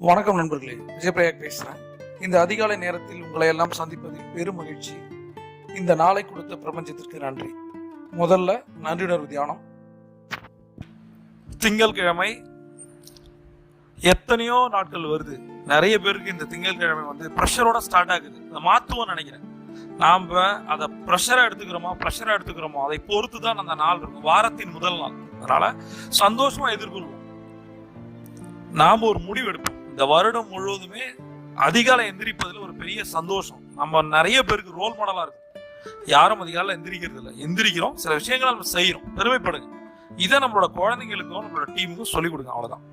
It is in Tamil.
வணக்கம் நண்பர்களே, விஜயபிரயாக் பேசுறேன். இந்த அதிகாலை நேரத்தில் உங்களை எல்லாம் சந்திப்பதில் பெரும் மகிழ்ச்சி. இந்த நாளை கொடுத்த பிரபஞ்சத்திற்கு நன்றி. முதல்ல நன்றியுணர்வு தியானம். திங்கட்கிழமை எத்தனையோ நாட்கள் வருது. நிறைய பேருக்கு இந்த திங்கட்கிழமை ப்ரெஷரோட ஸ்டார்ட் ஆகுது. அதை மாத்துவோம் நினைக்கிறேன். நாம அதை ப்ரெஷரா எடுத்துக்கிறோமோ அதை பொறுத்து தான் அந்த நாள் இருக்கும். வாரத்தின் முதல் நாள். அதனால சந்தோஷமா எதிர்கொள்வோம். நாம ஒரு முடிவு எடுப்போம். இந்த வருடம் முழுவதுமே அதிகாலை எந்திரிப்பதில் ஒரு பெரிய சந்தோஷம். நம்ம நிறைய பேருக்கு ரோல் மாடலா இருக்கும். யாரும் அதிகாலை எந்திரிக்கிறது இல்லை. எந்திரிக்கிறோம், சில விஷயங்களை நம்ம செய்யறோம், பெருமைப்படுங்க. இதை நம்மளோட குழந்தைங்களுக்கும் நம்மளோட டீமுக்கும் சொல்லிக் கொடுங்க. அவ்வளவுதான்.